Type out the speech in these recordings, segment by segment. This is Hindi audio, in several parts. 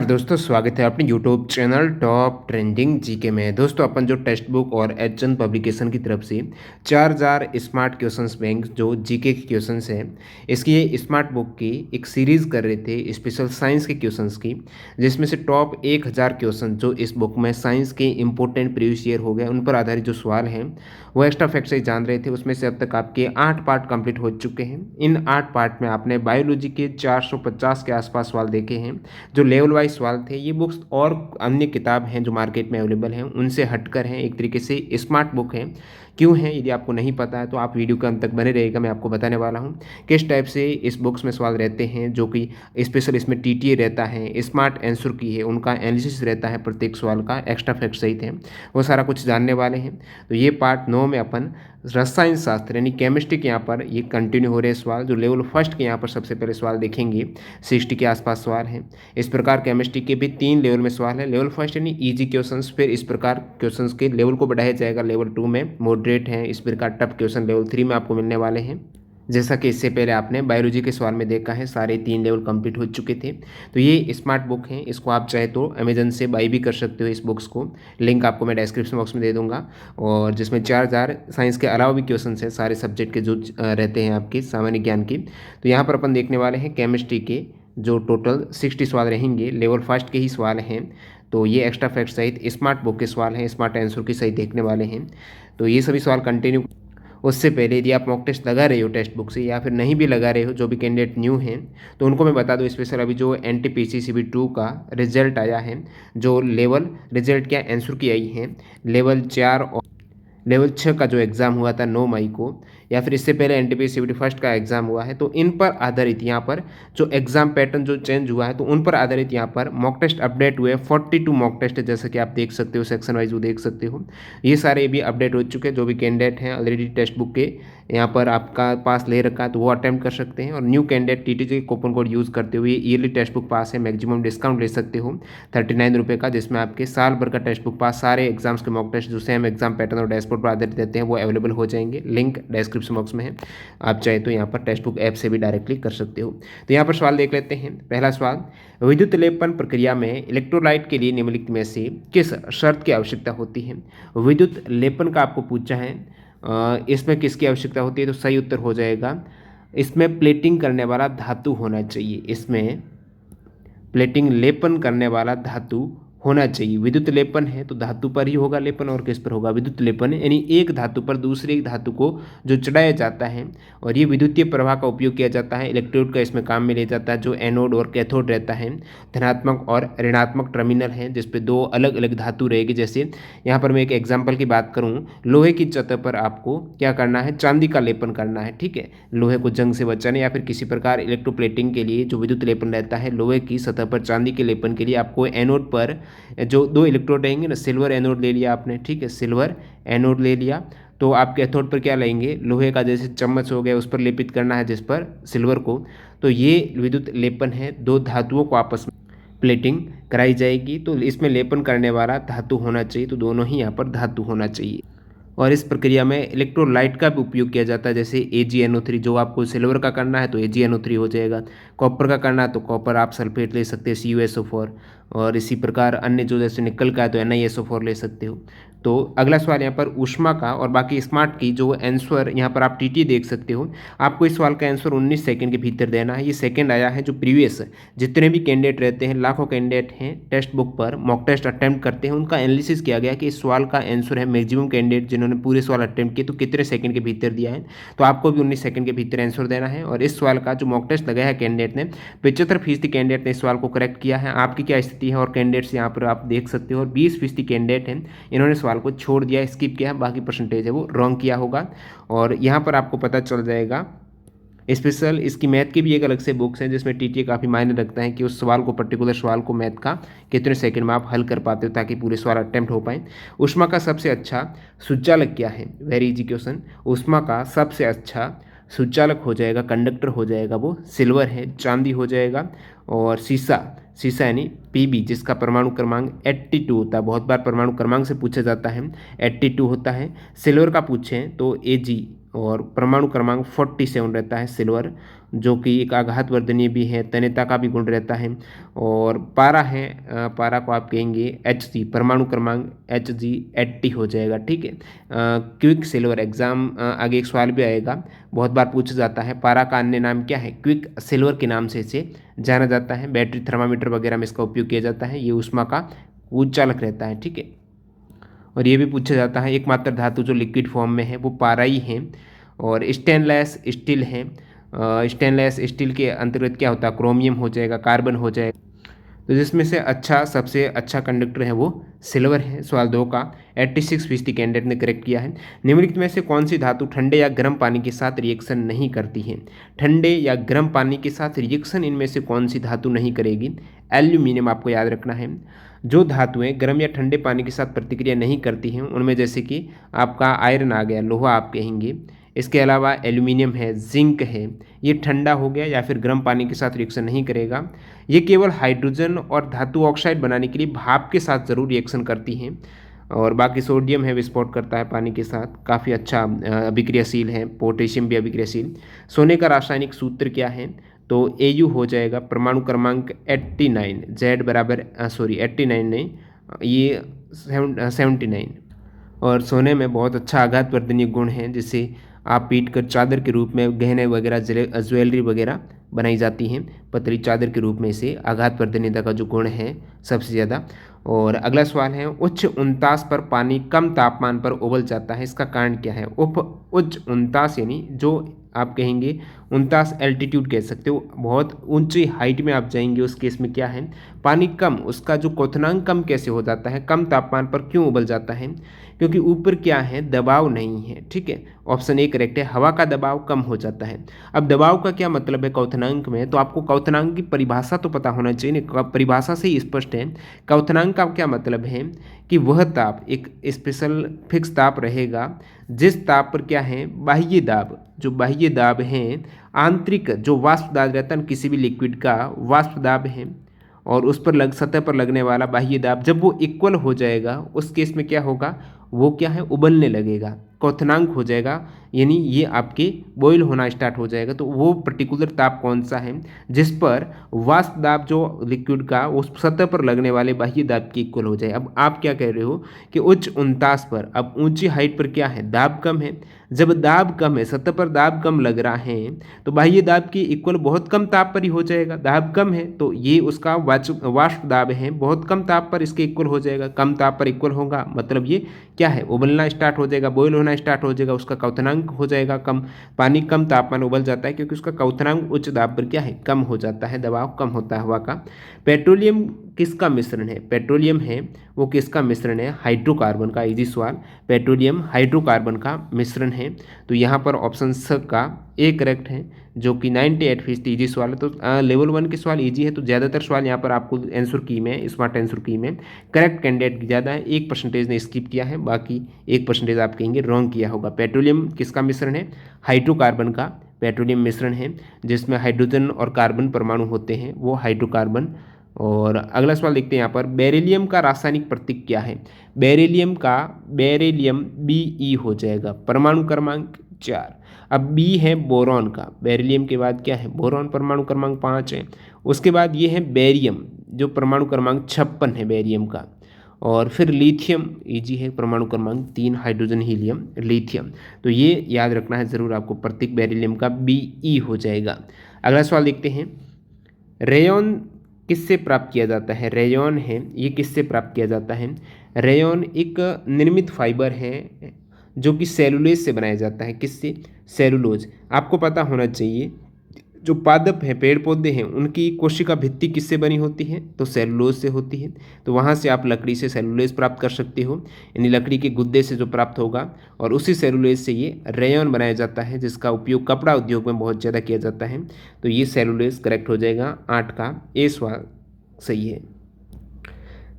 दोस्तों, स्वागत है अपने YouTube channel top trending GK में। दोस्तों, अपन जो टेक्स्ट बुक और एचएन पब्लिकेशन की तरफ से 4000 स्मार्ट क्वेश्चंस बैंक जो जीके के क्वेश्चंस हैं, इसकी ये स्मार्ट बुक की एक सीरीज़ कर रहे थे स्पेशल साइंस के क्वेश्चंस की, जिसमें से टॉप 1000 क्वेश्चन जो इस बुक में साइंस के इंपॉर्टेंट प्रीवियस ईयर हो गए उन पर आधारित जो सवाल हैं वो एक्स्ट्रा फैक्ट से जान रहे थे। उसमें से अब तक आपके 8 पार्ट कंप्लीट हो चुके हैं। इन 8 पार्ट में आपने बायोलॉजी के 450 के आसपास सवाल देखे हैं जो लेवल वाइज सवाल थे। ये बुक्स और अन्य किताब हैं जो मार्केट में अवेलेबल हैं उनसे हटकर हैं, एक तरीके से स्मार्ट बुक है। क्यों है, यदि आपको नहीं पता है तो आप वीडियो के अंत तक बने रहेगा, मैं आपको बताने वाला हूँ किस टाइप से इस बुक्स में सवाल रहते हैं, जो कि स्पेशल इसमें टीटीए रहता है, स्मार्ट आंसर की है, उनका एनालिसिस रहता है प्रत्येक सवाल का, एक्स्ट्रा फैक्ट सहित है, वो सारा कुछ जानने वाले हैं। तो ये पार्ट 9 में अपन रसायन शास्त्र यानी केमिस्ट्री के यहाँ पर ये कंटिन्यू हो रहे सवाल, जो लेवल फर्स्ट के यहाँ पर सबसे पहले सवाल देखेंगे 60 के आसपास सवाल हैं। इस प्रकार केमिस्ट्री के भी 3 लेवल में सवाल है। लेवल फर्स्ट यानी इजी क्वेश्चंस, फिर इस प्रकार क्वेश्चंस के लेवल को बढ़ाया जाएगा, लेवल 2 में मॉडरेट हैं, इस प्रकार टफ क्वेश्चन लेवल 3 में आपको मिलने वाले हैं। जैसा कि इससे पहले आपने बायोलॉजी के सवाल में देखा है, सारे 3 लेवल कंप्लीट हो चुके थे। तो ये स्मार्ट बुक है, इसको आप चाहे तो अमेजन से बाई भी कर सकते हो। इस बुक्स को लिंक आपको मैं डिस्क्रिप्शन बॉक्स में दे दूंगा, और जिसमें 4000 साइंस के अलावा भी क्वेश्चन है सारे सब्जेक्ट के जो रहते हैं आपके सामान्य ज्ञान की। तो यहाँ पर अपन देखने वाले हैं केमिस्ट्री के जो टोटल 60 सवाल रहेंगे, लेवल फर्स्ट के ही सवाल हैं। तो ये एक्स्ट्रा फैक्ट सहित स्मार्ट बुक के सवाल हैं, स्मार्ट आंसर की सहित देखने वाले हैं। तो ये सभी सवाल कंटिन्यू। उससे पहले यदि आप मॉक टेस्ट लगा रहे हो टेक्स्ट बुक से, या फिर नहीं भी लगा रहे हो, जो भी कैंडिडेट न्यू हैं, तो उनको मैं बता दूं स्पेशल अभी जो NTPC-CB2 का रिजल्ट आया है, जो लेवल रिजल्ट क्या आंसर की आई है, लेवल 4 और लेवल 6 का जो एग्ज़ाम हुआ था 9 मई को, या फिर इससे पहले NTPC-CBT फर्स्ट का एग्ज़ाम हुआ है, तो इन पर आधारित यहाँ पर जो एग्ज़ाम पैटर्न जो चेंज हुआ है, तो उन पर आधारित यहाँ पर मॉक टेस्ट अपडेट हुए। 42 मॉक टेस्ट है, जैसा कि आप देख सकते हो, सेक्शन वाइज वो देख सकते हो। ये सारे भी अपडेट हो चुके हैं। जो भी कैंडिडेट हैं ऑलरेडी टेक्स्ट बुक के यहाँ पर आपका पास ले रखा है तो वो अटैम्प्ट कर सकते हैं, और new candidate TTG coupon code use करते हुए ईयरली टेक्स्ट बुक पास है, मैक्सिमम डिस्काउंट ले सकते हो 39 रुपये का, जिसमें आपके साल भर का टेक्स्ट बुक पास सारे एग्जाम्स के मॉक टेस्ट जो सेम एग्जाम पैटर्न और डैशबोर्ड पर आधारित रहते हैं वो अवेलेबल हो जाएंगे। लिंक डिस्क्रिप्शन बॉक्स में है, आप चाहे तो यहाँ पर टेक्स्ट बुक ऐप से भी डायरेक्टली कर सकते हो। तो यहाँ पर सवाल देख लेते हैं। पहला सवाल, विद्युत लेपन प्रक्रिया में इलेक्ट्रोलाइट के लिए निम्नलिखित में से किस शर्त की आवश्यकता होती है। विद्युत लेपन का आपको पूछा है, इसमें किसकी आवश्यकता होती है, तो सही उत्तर हो जाएगा इसमें प्लेटिंग करने वाला धातु होना चाहिए। इसमें प्लेटिंग लेपन करने वाला धातु होना चाहिए। विद्युत लेपन है तो धातु पर ही होगा लेपन, और किस पर होगा, विद्युत लेपन, यानी एक धातु पर दूसरे एक धातु को जो चढ़ाया जाता है, और ये विद्युतीय प्रवाह का उपयोग किया जाता है। इलेक्ट्रोड का इसमें काम में लिया जाता है, जो एनोड और कैथोड रहता है, धनात्मक और ऋणात्मक टर्मिनल है, जिसपे 2 अलग अलग धातु रहेगी। जैसे यहाँ पर मैं एक एग्जाम्पल की बात करूँ, लोहे की सतह पर आपको क्या करना है, चांदी का लेपन करना है, ठीक है, लोहे को जंग से बचाने या फिर किसी प्रकार इलेक्ट्रोप्लेटिंग के लिए जो विद्युत लेपन रहता है, लोहे की सतह पर चांदी के लेपन के लिए आपको एनोड पर जो 2 इलेक्ट्रोड रहेंगे ना, सिल्वर एनोड ले लिया आपने, ठीक है, सिल्वर एनोड ले लिया, तो आप कैथोड पर क्या लेंगे, लोहे का जैसे चम्मच हो गया उस पर लेपित करना है, जिस पर सिल्वर को। तो ये विद्युत लेपन है, 2 धातुओं को आपस में प्लेटिंग कराई जाएगी। तो इसमें लेपन करने वाला धातु होना चाहिए, तो दोनों ही यहाँ पर धातु होना चाहिए। और इस प्रक्रिया में इलेक्ट्रोलाइट का भी उपयोग किया जाता है, जैसे AgNO3, जो आपको सिल्वर का करना है तो AgNO3 हो जाएगा, कॉपर का करना है तो कॉपर आप सल्फेट ले सकते हैं CuSO4, और इसी प्रकार अन्य जो जैसे निकल का है तो NiSO4 ले सकते हो। तो अगला सवाल यहाँ पर ऊष्मा का और बाकी स्मार्ट की जो आंसर यहाँ पर आप TT देख सकते हो, आपको इस सवाल का आंसर 19 सेकंड के भीतर देना है। ये सेकंड आया है जो प्रीवियस जितने भी कैंडिडेट रहते हैं, लाखों कैंडिडेट हैं टेक्स्ट बुक पर मॉक टेस्ट अटैम्प्ट करते हैं, उनका एनालिसिस किया गया कि इस सवाल का आंसर है मैक्सिमम कैंडिडेट जिन्होंने पूरे सवाल अटैम्प्ट किए तो कितने सेकंड के भीतर दिया है। तो आपको भी 19 सेकंड के भीतर आंसर देना है। और इस सवाल का जो मॉक टेस्ट लगाया है कैंडिडेट ने, 75% कैंडिडेट ने इस सवाल को करेक्ट किया है। आपकी क्या स्थिति है, और कैंडिडेट्स यहाँ पर आप देख सकते हो, और 20% कैंडिडेट हैं इन्होंने सवाल को छोड़ दिया, स्किप किया, बाकी परसेंटेज है वो रॉन्ग किया होगा। और यहाँ पर आपको पता चल जाएगा स्पेशल इसकी मैथ की भी एक अलग से बुक्स हैं, जिसमें TT काफ़ी मायने रखता है कि उस सवाल को, पर्टिकुलर सवाल को मैथ का कितने सेकंड में आप हल कर पाते हो ताकि पूरे सवाल अटेम्प्ट हो पाए। ऊष्मा का सबसे अच्छा सुचालक क्या है, वेरी इजी क्वेश्चन। ऊष्मा का सबसे अच्छा सुचालक हो जाएगा, कंडक्टर हो जाएगा, वो सिल्वर है, चांदी हो जाएगा। और सीसा यानी PB, जिसका परमाणु क्रमांक 82 होता है, बहुत बार परमाणु क्रमांक से पूछा जाता है, 82 होता है। सिल्वर का पूछें तो Ag और परमाणु क्रमांक 47 रहता है सिल्वर, जो कि एक आघातवर्धनीय भी है, तन्यता का भी गुण रहता है। और पारा है, पारा को आप कहेंगे Hg, परमाणु क्रमांक Hg 80 हो जाएगा, ठीक है। क्विक सिल्वर, एग्जाम आगे एक सवाल भी आएगा, बहुत बार पूछा जाता है। पारा का अन्य नाम क्या है? क्विक सिल्वर के नाम से इसे जाना जाता है। बैटरी, थर्मामीटर वगैरह में इसका उपयोग किया जाता है। ये ऊष्मा का उच्चालक रहता है, ठीक है। और ये भी पूछा जाता है एकमात्र धातु जो लिक्विड फॉर्म में है वो पारा ही है। और स्टेनलेस स्टील है, स्टेनलेस स्टील के अंतर्गत क्या होता है? क्रोमियम हो जाएगा, कार्बन हो जाएगा। तो जिसमें से सबसे अच्छा कंडक्टर है वो सिल्वर है। सवाल 2 का 86% कैंडिडेट ने करेक्ट किया है। निम्नलिखित में से कौन सी धातु ठंडे या गर्म पानी के साथ रिएक्शन नहीं करती है? ठंडे या गर्म पानी के साथ रिएक्शन इनमें से कौन सी धातु नहीं करेगी? एल्यूमिनियम आपको याद रखना है। जो धातुएं गर्म या ठंडे पानी के साथ प्रतिक्रिया नहीं करती हैं उनमें जैसे कि आपका आयरन आ गया, लोहा आप कहेंगे। इसके अलावा एल्यूमिनियम है, जिंक है, ये ठंडा हो गया या फिर गर्म पानी के साथ रिएक्शन नहीं करेगा। ये केवल हाइड्रोजन और धातु ऑक्साइड बनाने के लिए भाप के साथ ज़रूर रिएक्शन करती हैं। और बाकी सोडियम है, विस्फोट करता है पानी के साथ, काफ़ी अच्छा अभिक्रियाशील है। पोटेशियम भी अभिक्रियाशील। सोने का रासायनिक सूत्र क्या है? तो Au हो जाएगा, परमाणु क्रमांक 89, Z बराबर 89 नहीं, ये 79। और सोने में बहुत अच्छा आघातवर्धनीय गुण है, जिसे आप पीट कर चादर के रूप में गहने वगैरह, ज्वेलरी वगैरह बनाई जाती हैं। पतली चादर के रूप में इसे आघातवर्धनीयता का जो गुण है सबसे ज़्यादा। और अगला सवाल है, उच्च 49 पर पानी कम तापमान पर उबल जाता है, इसका कारण क्या है? उच्च 49 यानी जो आप कहेंगे 49 एल्टीट्यूड कह सकते हो, बहुत ऊंची हाइट में आप जाएंगे, उस केस में क्या है? पानी कम, उसका जो क्वथनांक कम कैसे हो जाता है? कम तापमान पर क्यों उबल जाता है? क्योंकि ऊपर क्या है? दबाव नहीं है, ठीक है। ऑप्शन ए करेक्ट है, हवा का दबाव कम हो जाता है। अब दबाव का क्या मतलब है क्वथनांक में? तो आपको क्वथनांक की परिभाषा तो पता होना चाहिए ना, परिभाषा से ही स्पष्ट है। क्वथनांक का क्या मतलब है कि वह ताप एक स्पेशल फिक्स ताप रहेगा जिस ताप पर क्या है? बाह्य दाब, जो बाह्य दाब है, आंतरिक जो वाष्प दाब रहता है किसी भी लिक्विड का, वाष्प दाब है, और उस पर सतह पर लगने वाला बाह्य दाब जब वो इक्वल हो जाएगा उस केस में क्या होगा? वो क्या है? उबलने लगेगा, क्वथनांक हो जाएगा, यानी ये आपके बॉयल होना स्टार्ट हो जाएगा। तो वो पर्टिकुलर ताप कौन सा है? जिस पर वाष्प दाब जो लिक्विड का उस सतह पर लगने वाले बाह्य दाब के इक्वल हो जाए। अब आप क्या कह रहे हो कि उच्च 49 पर, अब ऊंची हाइट पर क्या है? दाब कम है। जब दाब कम है, सतह पर दाब कम लग रहा है, तो बाह्य दाब के इक्वल बहुत कम ताप पर ही हो जाएगा। दाब कम है तो ये उसका वाष्प दाब है, बहुत कम ताप पर इसके इक्वल हो जाएगा। कम ताप पर इक्वल होगा मतलब ये क्या है? उबलना स्टार्ट हो जाएगा, बॉयल होना स्टार्ट हो जाएगा, उसका क्वथनांक हो जाएगा कम। पानी कम तापमान उबल जाता है क्योंकि उसका क्वथनांक उच्च दाब पर क्या है? कम हो जाता है, दबाव कम होता है हवा का। पेट्रोलियम किसका मिश्रण है? पेट्रोलियम है वो किसका मिश्रण है? हाइड्रोकार्बन का। इजी सवाल, पेट्रोलियम हाइड्रोकार्बन का मिश्रण है। तो यहाँ पर ऑप्शन स का ए करेक्ट है, जो कि 98% इजी सवाल है। तो लेवल 1 के सवाल इजी है, तो ज़्यादातर सवाल यहाँ पर आपको आंसर की में, स्मार्ट आंसर की में करेक्ट कैंडिडेट ज़्यादा है। 1% ने स्किप किया है, बाकी 1% आप कहेंगे रॉन्ग किया होगा। पेट्रोलियम किसका मिश्रण है? हाइड्रोकार्बन का पेट्रोलियम मिश्रण है, जिसमें हाइड्रोजन और कार्बन परमाणु होते हैं, वो हाइड्रोकार्बन। और अगला सवाल देखते हैं यहाँ पर, बेरिलियम का रासायनिक प्रतीक क्या है? बेरिलियम Be हो जाएगा, परमाणु क्रमांक 4। अब बी है बोरॉन का, बेरिलियम के बाद क्या है? बोरॉन, परमाणु क्रमांक 5 है। उसके बाद ये है बेरियम, जो परमाणु क्रमांक 56 है बेरियम का। और फिर लिथियम इजी है, परमाणु क्रमांक 3, हाइड्रोजन, हीलियम, लिथियम। तो ये याद रखना है ज़रूर आपको, प्रतीक बेरिलियम का Be हो जाएगा। अगला सवाल देखते हैं, रेयॉन किससे प्राप्त किया जाता है? रेयॉन है ये किससे प्राप्त किया जाता है? रेयॉन एक निर्मित फाइबर है जो कि सेलुलोज से बनाया जाता है। किससे? सेलुलोज। आपको पता होना चाहिए जो पादप हैं, पेड़ पौधे हैं, उनकी कोशिका भित्ति किससे बनी होती है? तो सेलुलोज से होती है। तो वहाँ से आप लकड़ी से सेलुलोज प्राप्त कर सकते हो, यानी लकड़ी के गुद्दे से जो प्राप्त होगा, और उसी सेलुलोज से ये रेयॉन बनाया जाता है, जिसका उपयोग कपड़ा उद्योग में बहुत ज़्यादा किया जाता है। तो ये सेलुलोज करेक्ट हो जाएगा, 8 का ए सवाल सही है।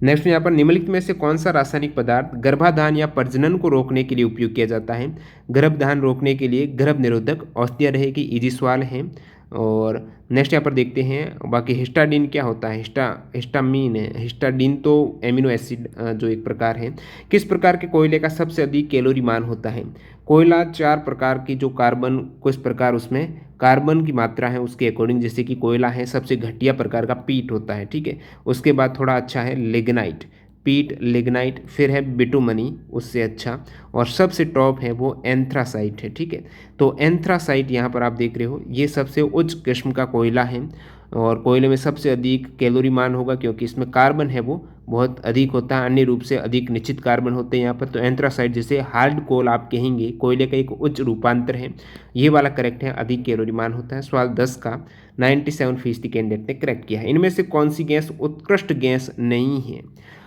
नेक्स्ट में यहाँ पर, निम्नलिखित में से कौन सा रासायनिक पदार्थ गर्भाधान या प्रजनन को रोकने के लिए उपयोग किया जाता है? गर्भधान रोकने के लिए गर्भ निरोधक औषधियाँ रहेगी, इजी सवाल है। और नेक्स्ट यहाँ पर देखते हैं बाकी हिस्टाडीन क्या होता है। हिस्टामीन है। हिस्टाडीन तो एमिनो एसिड जो एक प्रकार है। किस प्रकार के कोयले का सबसे अधिक कैलोरी मान होता है। कोयला 4 प्रकार की जो कार्बन किस प्रकार उसमें कार्बन की मात्रा है उसके अकॉर्डिंग, जैसे कि कोयला है सबसे घटिया प्रकार का पीट होता है, ठीक है। उसके बाद थोड़ा अच्छा है लिग्नाइट, पीट लिग्नाइट, फिर है बिटुमनी उससे अच्छा, और सबसे टॉप है वो एंथ्रासाइट है, ठीक है। तो एंथ्रासाइट यहाँ पर आप देख रहे हो ये सबसे उच्च किस्म का कोयला है और कोयले में सबसे अधिक कैलोरी मान होगा क्योंकि इसमें कार्बन है वो बहुत अधिक होता है, अन्य रूप से अधिक निश्चित कार्बन होते हैं यहाँ पर। तो एंथ्रासाइट जिसे हार्ड कोल आप कहेंगे, कोयले का एक उच्च रूपांतर है, ये वाला करेक्ट है, अधिक कैलोरी मान होता है। सवाल 10 का 97% कैंडिडेट ने करेक्ट किया है। इनमें से कौन सी गैस उत्कृष्ट गैस नहीं है।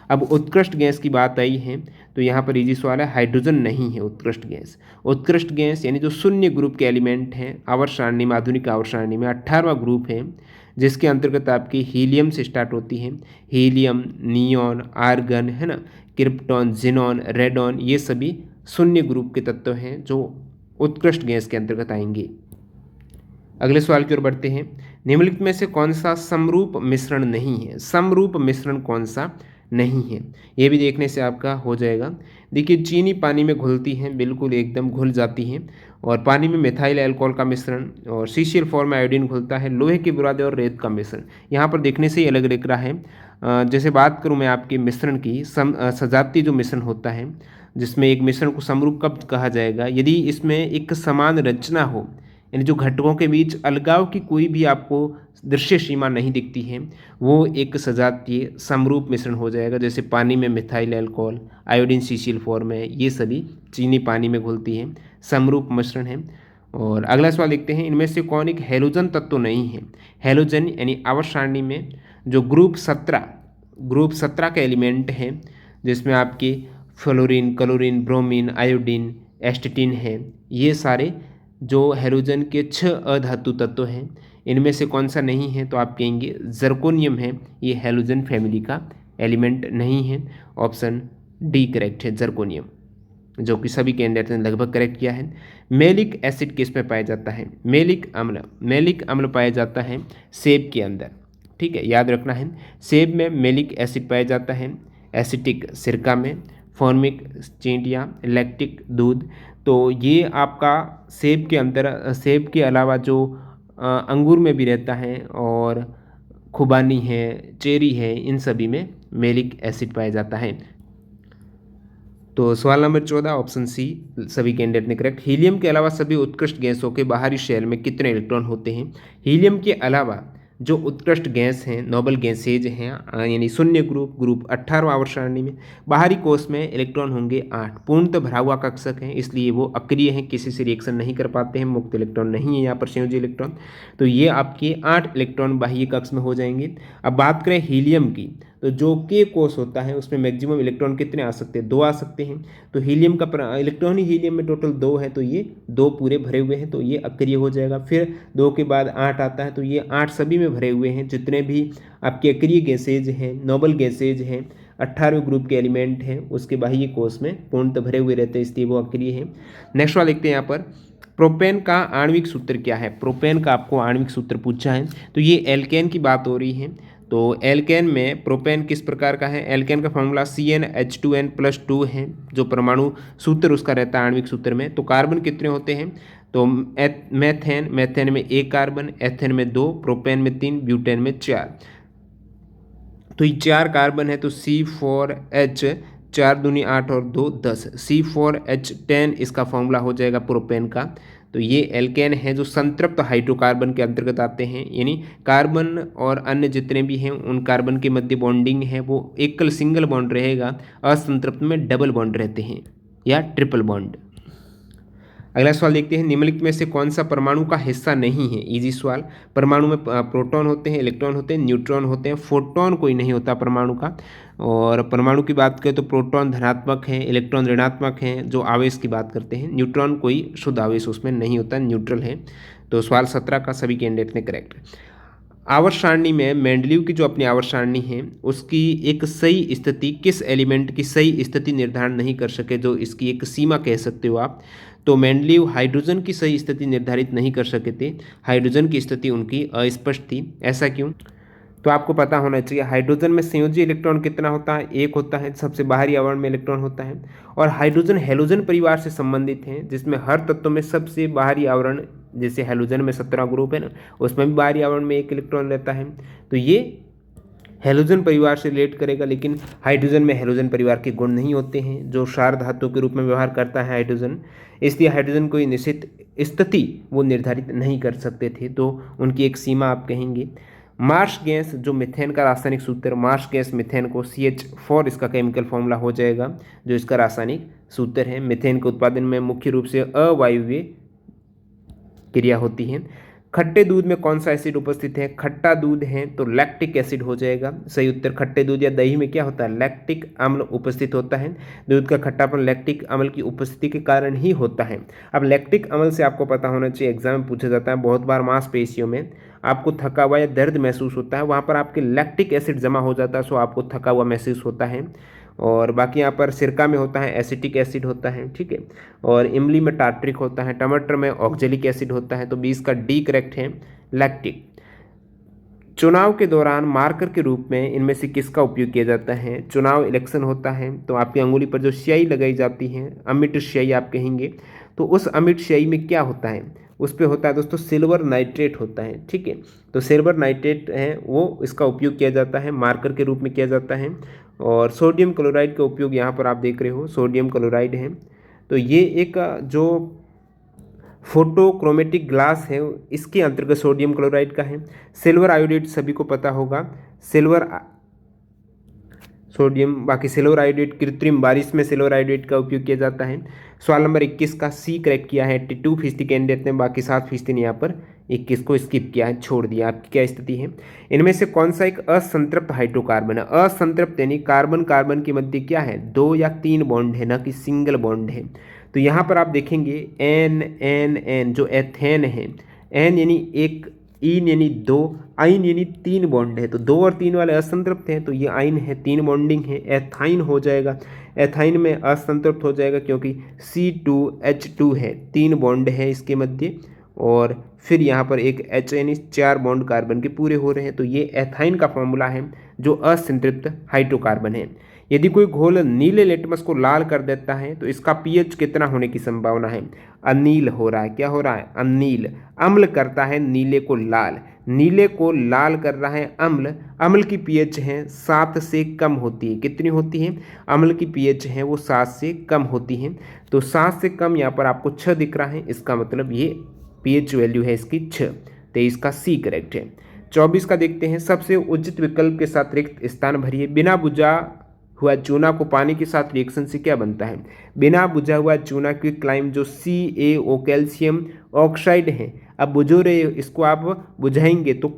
अब उत्कृष्ट गैस की बात आई है तो यहाँ पर इजी सवाल है, हाइड्रोजन नहीं है उत्कृष्ट गैस। उत्कृष्ट गैस यानी जो शून्य ग्रुप के एलिमेंट हैं आवर्त सारणी में, आधुनिक आवर्त सारणी में 18वां ग्रुप है जिसके अंतर्गत आपकी हीलियम से स्टार्ट होती है। हीलियम, नियॉन, आर्गन है ना, क्रिप्टॉन, जिनॉन, रेडॉन, ये सभी शून्य ग्रुप के तत्व हैं जो उत्कृष्ट गैस के अंतर्गत आएंगे। अगले सवाल की ओर बढ़ते हैं। निम्नलिखित में से कौन सा समरूप मिश्रण नहीं है। समरूप मिश्रण कौन सा नहीं है, ये भी देखने से आपका हो जाएगा। देखिए चीनी पानी में घुलती है, बिल्कुल एकदम घुल जाती है, और पानी में मिथाइल अल्कोहल का मिश्रण, और सीसीएल फॉर्म में आयोडीन घुलता है, लोहे के बुरादे और रेत का मिश्रण। यहाँ पर देखने से ही अलग दिख रहा है। जैसे बात करूँ मैं आपके मिश्रण की, सजातीय जो मिश्रण होता है जिसमें एक मिश्रण को समरूप कब कहा जाएगा, यदि इसमें एक समान रचना हो, यानी जो घटकों के बीच अलगाव की कोई भी आपको दृश्य सीमा नहीं दिखती है, वो एक सजातीय समरूप मिश्रण हो जाएगा। जैसे पानी में methyl alcohol, iodine CCL form है, ये सभी चीनी पानी में घुलती है, समरूप मिश्रण है। और अगला सवाल देखते हैं, इनमें से कौन एक हैलोजन तत्व नहीं है। हैलोजन यानी आवर्त सारणी में जो ग्रुप 17 के एलिमेंट हैं जिसमें आपकी फ्लोरीन, क्लोरीन, ब्रोमीन, आयोडीन, एस्टेटिन है, ये सारे जो हैलोजन के 6 अधातु तत्व हैं, इनमें से कौन सा नहीं है, तो आप कहेंगे जर्कोनियम है, ये हैलोजन फैमिली का एलिमेंट नहीं है। ऑप्शन डी करेक्ट है, जर्कोनियम, जो कि सभी कैंडिडेट ने लगभग करेक्ट किया है। मेलिक एसिड किस में पाया जाता है। मेलिक अम्ल पाया जाता है सेब के अंदर, ठीक है, याद रखना है। सेब में मेलिक एसिड पाया जाता है, एसिटिक सिरका में, फॉर्मिक चींटियाँ, लैक्टिक दूध। तो ये आपका सेब के अंदर, सेब के अलावा जो अंगूर में भी रहता है, और खुबानी है, चेरी है, इन सभी में मेलिक एसिड पाया जाता है। तो सवाल नंबर 14 ऑप्शन सी सभी कैंडिडेट ने करेक्ट। हीलियम के अलावा सभी उत्कृष्ट गैसों के बाहरी शेल में कितने इलेक्ट्रॉन होते हैं। हीलियम के अलावा जो उत्कृष्ट गैस हैं, नोबल गैसेज हैं, यानी शून्य ग्रुप 18वां आवर्त सारणी में, बाहरी कोष में इलेक्ट्रॉन होंगे 8। पूर्णतः भरा हुआ कक्षक है इसलिए वो अक्रिय हैं, किसी से रिएक्शन नहीं कर पाते हैं, मुक्त इलेक्ट्रॉन नहीं है यहाँ पर, संयोजी इलेक्ट्रॉन। तो ये आपके 8 इलेक्ट्रॉन बाह्य कक्ष में हो जाएंगे। अब बात करें हीलियम की, तो जो के कोष होता है उसमें मैक्सिमम इलेक्ट्रॉन कितने आ सकते हैं, 2 आ सकते हैं। तो हीलियम का इलेक्ट्रॉन ही हीलियम में टोटल 2 है, तो ये 2 पूरे भरे हुए हैं, तो ये अक्रिय हो जाएगा। फिर 2 के बाद 8 आता है, तो ये 8 सभी में भरे हुए हैं। जितने भी आपके अक्रिय गैसेज हैं, नोबल गैसेज हैं, 18वें ग्रुप के एलिमेंट हैं, उसके बाह्य कोष में पूर्णतः भरे हुए रहते हैं, इसलिए वो अक्रिय है। नेक्स्ट वाला देखते हैं यहाँ पर, प्रोपेन का आणविक सूत्र क्या है। प्रोपेन का आपको आणविक सूत्र पूछा है, तो ये एल्केन की बात हो रही है। तो एल्केन में प्रोपेन किस प्रकार का है। एल्केन का फॉर्मूला CnH2n+2 है, जो परमाणु सूत्र उसका रहता है आणविक सूत्र में। तो कार्बन कितने होते हैं, तो मैथेन में 1 कार्बन, एथेन में 2, प्रोपेन में 3, ब्यूटेन में 4। तो ये 4 कार्बन है, तो C4H, 4 दूनी 8 और 2 10, C4H10 इसका फॉर्मूला हो जाएगा प्रोपेन का। तो ये एल्केन है जो संतृप्त हाइड्रोकार्बन के अंतर्गत आते हैं, यानी कार्बन और अन्य जितने भी हैं उन कार्बन के मध्य बॉन्डिंग है वो एकल सिंगल बॉन्ड रहेगा, असंतृप्त में डबल बॉन्ड रहते हैं या ट्रिपल बॉन्ड। अगला सवाल देखते हैं, निम्नलिखित में से कौन सा परमाणु का हिस्सा नहीं है। इजी सवाल। परमाणु में प्रोटॉन होते हैं, इलेक्ट्रॉन होते हैं, न्यूट्रॉन होते हैं, फोटोन कोई नहीं होता परमाणु का। और परमाणु की बात करें तो प्रोटॉन धनात्मक है, इलेक्ट्रॉन ऋणात्मक हैं, जो आवेश की बात करते हैं। न्यूट्रॉन कोई शुद्ध आवेश उसमें नहीं होता, न्यूट्रल है। तो सवाल 17 का सभी कैंडिडेट ने करेक्ट। आवर्त सारणी में मेंडलीव की जो अपनी आवर्त सारणी है उसकी एक सही स्थिति, किस एलिमेंट की सही स्थिति निर्धारण नहीं कर सके, जो इसकी एक सीमा कह सकते हो आप। तो मेंडलीव हाइड्रोजन की सही स्थिति निर्धारित नहीं कर सके थे। हाइड्रोजन की स्थिति उनकी अस्पष्ट थी। ऐसा क्यों? तो आपको पता होना चाहिए हाइड्रोजन में संयोजी इलेक्ट्रॉन कितना होता है, एक होता है, सबसे बाहरी आवरण में इलेक्ट्रॉन होता है। और हाइड्रोजन हैलोजन परिवार से संबंधित है, जिसमें हर तत्व में सबसे बाहरी आवरण, जैसे हैलोजन में 17 ग्रुप है ना, उसमें भी बाहरी आवरण में एक इलेक्ट्रॉन रहता है। तो ये हैलोजन परिवार से रिलेट करेगा, लेकिन हाइड्रोजन में हैलोजन परिवार के गुण नहीं होते हैं, जो क्षार धातु के रूप में व्यवहार करता है हाइड्रोजन। इसलिए हाइड्रोजन कोई निश्चित स्थिति वो निर्धारित नहीं कर सकते थे, तो उनकी एक सीमा आप कहेंगे। मार्श गैस, जो मीथेन का रासायनिक सूत्र, मार्श गैस मीथेन को CH4 इसका केमिकल फॉर्मूला हो जाएगा, जो इसका रासायनिक सूत्र है। मीथेन के उत्पादन में मुख्य रूप से अवायवीय क्रिया होती है। खट्टे दूध में कौन सा एसिड उपस्थित है? खट्टा दूध है तो लैक्टिक एसिड हो जाएगा। सही उत्तर, खट्टे दूध या दही में क्या होता है? लैक्टिक अम्ल उपस्थित होता है। दूध का खट्टापन लैक्टिक अम्ल की उपस्थिति के कारण ही होता है। अब लैक्टिक अम्ल से आपको पता होना चाहिए, एग्जाम में पूछा जाता है बहुत बार, मांसपेशियों में आपको थका हुआ या दर्द महसूस होता है, वहाँ पर आपके लैक्टिक एसिड जमा हो जाता है, सो आपको थका हुआ महसूस होता है। और बाकी यहाँ पर सिरका में होता है एसिटिक एसिड होता है, ठीक है। और इमली में टार्ट्रिक होता है, टमाटर में ऑक्जेलिक एसिड होता है। तो 20 का डी करेक्ट है, लैक्टिक। चुनाव के दौरान मार्कर के रूप में इनमें से किसका उपयोग किया जाता है? चुनाव इलेक्शन होता है तो आपकी अंगुली पर जो स्याही लगाई जाती है, अमिट स्याही आप कहेंगे, तो उस अमिट स्याही में क्या होता है? उस पर होता है दोस्तों सिल्वर नाइट्रेट होता है, ठीक है। तो सिल्वर नाइट्रेट है वो, इसका उपयोग किया जाता है, मार्कर के रूप में किया जाता है। और सोडियम क्लोराइड का उपयोग यहाँ पर आप देख रहे हो, सोडियम क्लोराइड है। तो ये एक जो फोटोक्रोमेटिक ग्लास है, इसके अंतर्गत सोडियम क्लोराइड का है। सिल्वर आयोडेट सभी को पता होगा, सिल्वर सोडियम, बाकी सिल्वर आयोडेट कृत्रिम बारिश में सिल्वर आयोडेट का उपयोग किया जाता है। सवाल नंबर 21 का सी करेक्ट किया है 82% कैंडिडेट ने, बाकी 7% ने यहाँ पर 21 को स्किप किया है, छोड़ दिया। आपकी क्या स्थिति है? इनमें से कौन सा एक असंतृप्त हाइड्रोकार्बन है? असंतृप्त यानी कार्बन कार्बन के मध्य क्या है? 2 या 3 बॉन्ड है, ना कि सिंगल बॉन्ड है। तो यहाँ पर आप देखेंगे एन एन एन, जो एथेन है, एन यानी एक, इन यानी 2, आइन यानी 3 बॉन्ड है। तो 2 और 3 वाले असंतृप्त हैं, तो ये आइन है, 3 बॉन्डिंग है, एथाइन हो जाएगा। एथाइन में असंतृप्त हो जाएगा क्योंकि C2H2 है, 3 बॉन्ड है इसके मध्य, और फिर यहाँ पर एक H यानी 4 बॉन्ड कार्बन के पूरे हो रहे हैं। तो ये एथाइन का फॉर्मूला है, जो असंतृप्त हाइड्रोकार्बन है। यदि कोई घोल नीले लिटमस को लाल कर देता है तो इसका पीएच कितना होने की संभावना है? अनील हो रहा है। क्या हो रहा है? अनील। अम्ल करता है नीले को लाल, नीले को लाल कर रहा है अम्ल। अम्ल की पीएच है 7 से कम होती है। कितनी होती है? अम्ल की पीएच है वो 7 से कम होती है। तो 7 से कम यहाँ पर आपको 6 दिख रहा है, इसका मतलब ये पीएच वैल्यू है इसकी 6। 23 का सी करेक्ट है। 24 का देखते हैं, सबसे उचित विकल्प के साथ रिक्त स्थान भरिए। बिना बुझा हुआ चूना को पानी के साथ रिएक्शन से क्या बनता है? बिना बुझा हुआ चूना क्विक लाइम, जो CaO कैल्शियम ऑक्साइड है। अब बुझो रहे, इसको आप बुझाएंगे तो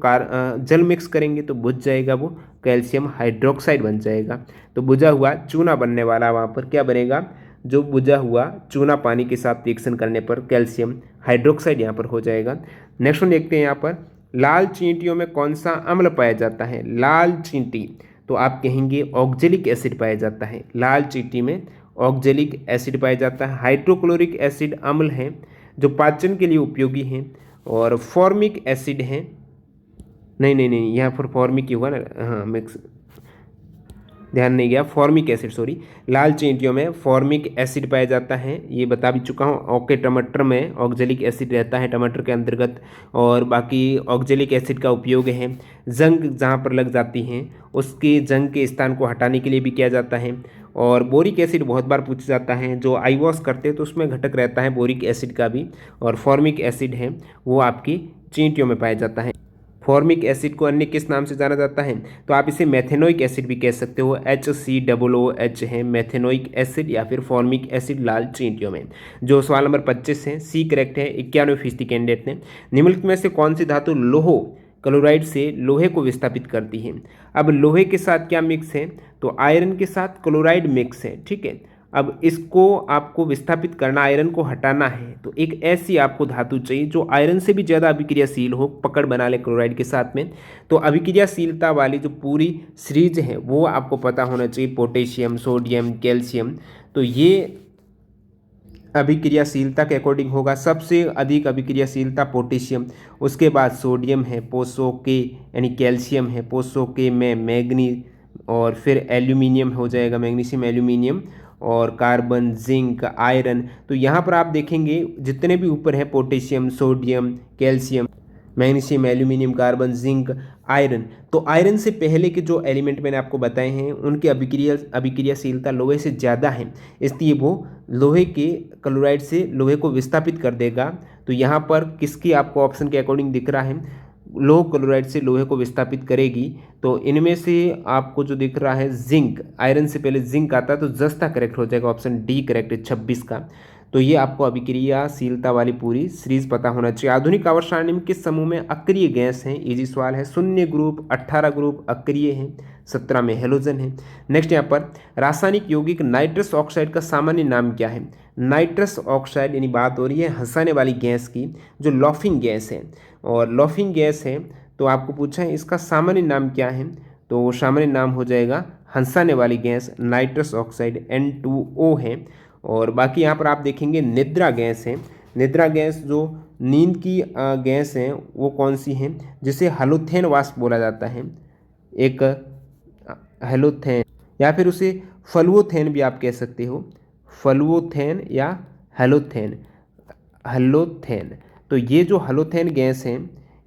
जल मिक्स करेंगे तो बुझ जाएगा, वो कैल्शियम हाइड्रोक्साइड बन जाएगा। तो बुझा हुआ चूना बनने वाला, वहाँ पर क्या बनेगा? जो बुझा हुआ चूना पानी के साथ रिएक्शन करने पर कैल्शियम हाइड्रोक्साइड यहाँ पर हो जाएगा। नेक्स्ट वन देखते हैं, यहाँ पर लाल चींटियों में कौन सा अम्ल पाया जाता है? लाल चींटी, तो आप कहेंगे ऑक्जेलिक एसिड पाया जाता है। लाल चींटी में ऑक्जेलिक एसिड पाया जाता है। हाइड्रोक्लोरिक एसिड अम्ल है जो पाचन के लिए उपयोगी है। और फॉर्मिक एसिड है, नहीं, यहाँ पर फॉर्मिक ही हुआ ना, हाँ मिक्स, ध्यान नहीं गया, फॉर्मिक एसिड, सॉरी। लाल चींटियों में फॉर्मिक एसिड पाया जाता है, ये बता भी चुका हूँ। ओके, टमाटर में ऑक्जेलिक एसिड रहता है टमाटर के अंतर्गत। और बाकी ऑक्जेलिक एसिड का उपयोग है जंग जहाँ पर लग जाती हैं उसके जंग के स्थान को हटाने के लिए भी किया जाता है। और बोरिक एसिड बहुत बार पूछा जाता है, जो आई वॉश करते हैं तो उसमें घटक रहता है बोरिक एसिड का भी। और फॉर्मिक एसिड है वो आपकी चींटियों में पाया जाता है। फॉर्मिक एसिड को अन्य किस नाम से जाना जाता है? तो आप इसे मेथेनोइक एसिड भी कह सकते हो, HCOOH है मेथेनोइक एसिड या फिर फॉर्मिक एसिड लाल चींटियों में। जो सवाल नंबर 25 है, सी करेक्ट है 91% कैंडिडेट ने। निम्नलिखित में से कौन सी धातु लोहो क्लोराइड से लोहे को विस्थापित करती है? अब लोहे के साथ क्या मिक्स है? तो आयरन के साथ क्लोराइड मिक्स है, ठीक है। अब इसको आपको विस्थापित करना, आयरन को हटाना है, तो एक ऐसी आपको धातु चाहिए जो आयरन से भी ज़्यादा अभिक्रियाशील हो, पकड़ बना ले क्लोराइड के साथ में। तो अभिक्रियाशीलता वाली जो पूरी सीरीज है वो आपको पता होना चाहिए, पोटेशियम, सोडियम, कैल्शियम। तो ये अभिक्रियाशीलता के अकॉर्डिंग होगा। सबसे अधिक अभिक्रियाशीलता पोटेशियम, उसके बाद सोडियम है, पोसो के यानी कैल्शियम है, पोसो के में मैग्नी, और फिर एल्यूमिनियम हो जाएगा, मैग्नीशियम एल्यूमिनियम, और कार्बन, जिंक, आयरन। तो यहाँ पर आप देखेंगे जितने भी ऊपर है potassium, sodium, calcium, magnesium, aluminium, carbon, zinc, iron. तो आयरन से पहले के जो एलिमेंट मैंने आपको बताए हैं उनकी अभिक्रियाशीलता लोहे से ज़्यादा है, इसलिए वो लोहे के क्लोराइड से लोहे को विस्थापित कर देगा। तो यहाँ पर किसकी आपको ऑप्शन के अकॉर्डिंग दिख रहा है, लोह क्लोराइड से लोहे को विस्थापित करेगी। तो इनमें से आपको जो दिख रहा है जिंक, आयरन से पहले जिंक आता है, तो जस्ता करेक्ट हो जाएगा, ऑप्शन डी करेक्ट है 26 का। तो ये आपको अभिक्रियाशीलता वाली पूरी सीरीज पता होना चाहिए। आधुनिक आवर्त सारणी में किस समूह में अक्रिय गैस है, इजी सवाल है। 0 ग्रुप, 18 ग्रुप अक्रिय है, 17 में हेलोजन है। नेक्स्ट यहाँ पर रासायनिक यौगिक नाइट्रस ऑक्साइड का सामान्य नाम क्या है। नाइट्रस ऑक्साइड यानी बात हो रही है हंसाने वाली गैस की, जो लॉफिंग गैस है, और लॉफिंग गैस है तो आपको पूछा है इसका सामान्य नाम क्या है, तो सामान्य नाम हो जाएगा हंसाने वाली गैस, नाइट्रस ऑक्साइड N2O है। और बाकी यहाँ पर आप देखेंगे निद्रा गैस है। निद्रा गैस जो नींद की गैस है वो कौन सी है, जिसे हैलोथेन वाष्प बोला जाता है, एक हैलोथेन, या फिर उसे फ्लुओथेन भी आप कह सकते हो, फ्लुओथेन या हैलोथेन, हैलोथेन। तो ये जो हैलोथेन गैस है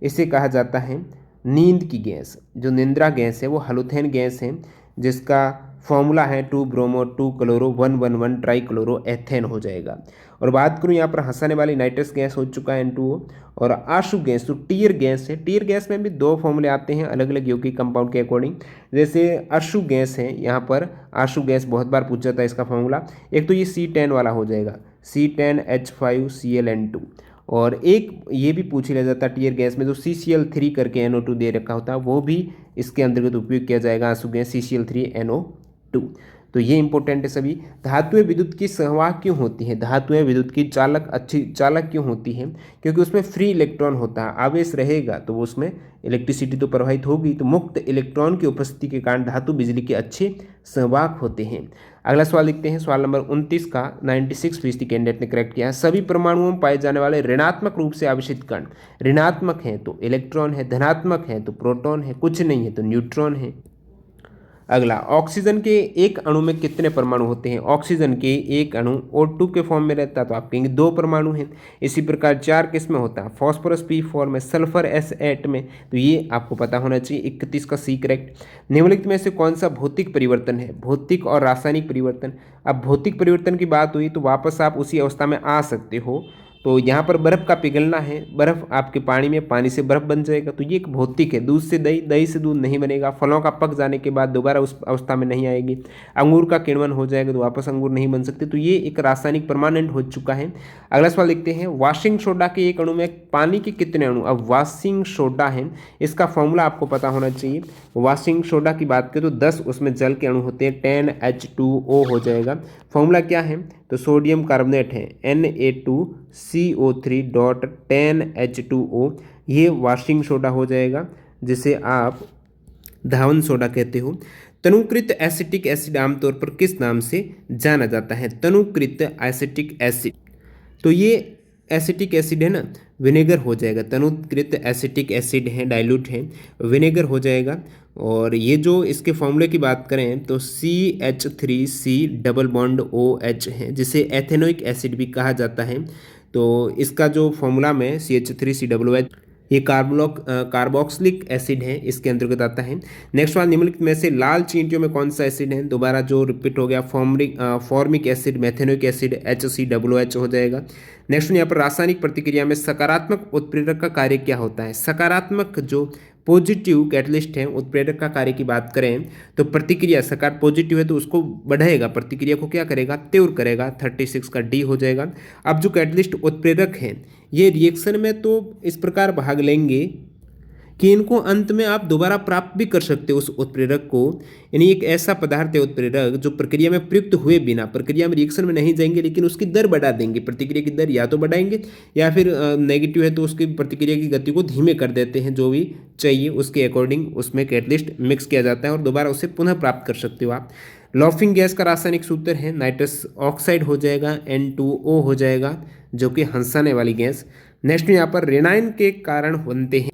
इसे कहा जाता है नींद की गैस। जो निद्रा गैस है वो हैलोथेन गैस है, जिसका फॉर्मूला है 2 bromo 2 chloro 111 try chloro ethane हो जाएगा। और बात करूँ यहाँ पर हंसाने वाली नाइट्रस गैस हो चुका है N2O, और आशु गैस तो टीयर गैस है। टीयर गैस में भी 2 फॉर्मूले आते हैं अलग अलग यौगिक कंपाउंड के अकॉर्डिंग। जैसे आशु गैस है, यहाँ पर आशु गैस बहुत बार पूछा जाता है इसका फॉर्मूला। एक तो ये C10 वाला हो जाएगा, C10H5Cl N2, और एक ये भी पूछ लिया जाता है टीयर गैस में जो CCl3 करके NO2 दे रखा होता है, वो भी इसके अंतर्गत उपयोग किया जाएगा, आंसू गैस CCl3NO2। तो ये इंपॉर्टेंट है सभी। धातुएं विद्युत की संवाहक क्यों होती है, धातुएं विद्युत की अच्छी चालक क्यों होती है, क्योंकि उसमें फ्री इलेक्ट्रॉन होता है, आवेश रहेगा तो वो उसमें इलेक्ट्रिसिटी तो प्रवाहित होगी, तो मुक्त इलेक्ट्रॉन की उपस्थिति के कारण धातु बिजली के अच्छे संवाहक होते हैं। अगला सवाल लिखते हैं, सवाल नंबर 29 का 96% कैंडिडेट ने करेक्ट किया है। सभी परमाणुओं में पाए जाने वाले ऋणात्मक रूप से आवेशित कण, ऋणात्मक है तो इलेक्ट्रॉन है, धनात्मक है तो प्रोटॉन है, कुछ नहीं है तो न्यूट्रॉन है। अगला, ऑक्सीजन के एक अणु में कितने परमाणु होते हैं। ऑक्सीजन के एक अणु O2 के फॉर्म में रहता है तो आप कहेंगे 2 परमाणु हैं। इसी प्रकार 4 किस में होता है, फास्फोरस P4 में, सल्फर S8 में, तो ये आपको पता होना चाहिए। 31 का सी करेक्ट। निम्नलिखित में से कौन सा भौतिक परिवर्तन है, भौतिक और रासायनिक परिवर्तन। अब भौतिक परिवर्तन की बात हुई तो वापस आप उसी अवस्था में आ सकते हो। तो यहाँ पर बर्फ़ का पिघलना है, बर्फ़ आपके पानी में, पानी से बर्फ़ बन जाएगा, तो ये एक भौतिक है। दूध से दही, दही से दूध नहीं बनेगा। फलों का पक जाने के बाद दोबारा उस अवस्था में नहीं आएगी। अंगूर का किण्वन हो जाएगा तो वापस अंगूर नहीं बन सकते, तो ये एक रासायनिक परमानेंट हो चुका है। अगला सवाल लिखते हैं, वाशिंग सोडा के एक अणु में पानी के कितने अणु। अब वाशिंग सोडा है, इसका फॉर्मूला आपको पता होना चाहिए। वाशिंग सोडा की बात करें तो 10 उसमें जल के अणु होते हैं, 10H2O हो जाएगा। फॉर्मूला क्या है, तो सोडियम कार्बोनेट है Na2CO3.10H2O, ये वाशिंग सोडा हो जाएगा, जिसे आप धावन सोडा कहते हो। तनुकृत एसिटिक एसिड आमतौर पर किस नाम से जाना जाता है, तनुकृत एसिटिक एसिड। तो ये एसिटिक एसिड है ना, विनेगर हो जाएगा। तनुकृत एसिटिक एसिड है, डाइल्यूट है, विनेगर हो जाएगा। और ये जो इसके फॉर्मूले की बात करें तो CH3C डबल बॉन्ड OH है, जिसे एथेनोइक एसिड भी कहा जाता है। तो इसका जो फॉर्मूला में CH3COOH, ये कार्बोक्सिलिक एसिड है, इसके अंतर्गत आता है। नेक्स्ट वाला, निम्नलिखित में से लाल चींटियों में कौन सा एसिड है, दोबारा जो रिपीट हो गया, formic acid, methanoic acid, HCOOH हो जाएगा। नेक्स्ट यहाँ पर रासायनिक प्रतिक्रिया में सकारात्मक उत्प्रेरक का कार्य क्या होता है। सकारात्मक जो पॉजिटिव कैटलिस्ट है, उत्प्रेरक का कार्य की बात करें तो प्रतिक्रिया सकार पॉजिटिव है तो उसको बढ़ाएगा, प्रतिक्रिया को क्या करेगा, तीव्र करेगा। 36 का डी हो जाएगा। अब जो कैटलिस्ट उत्प्रेरक है, ये रिएक्शन में तो इस प्रकार भाग लेंगे कि इनको अंत में आप दोबारा प्राप्त भी कर सकते हो उस उत्प्रेरक को। यानी एक ऐसा पदार्थ है उत्प्रेरक जो प्रक्रिया में प्रयुक्त हुए बिना, प्रक्रिया में रिएक्शन में नहीं जाएंगे, लेकिन उसकी दर बढ़ा देंगे। प्रतिक्रिया की दर या तो बढ़ाएंगे या फिर नेगेटिव है तो उसकी प्रतिक्रिया की गति को धीमे कर देते हैं। जो भी चाहिए उसके अकॉर्डिंग उसमें कैटलिस्ट मिक्स किया जाता है और दोबारा उसे पुनः प्राप्त कर सकते हो आप। लॉफिंग गैस का रासायनिक सूत्र है नाइट्रस ऑक्साइड हो जाएगा, N2O हो जाएगा, जो कि हंसाने वाली गैस। नेक्स्ट यहाँ पर रेनाइन के कारण बनते हैं।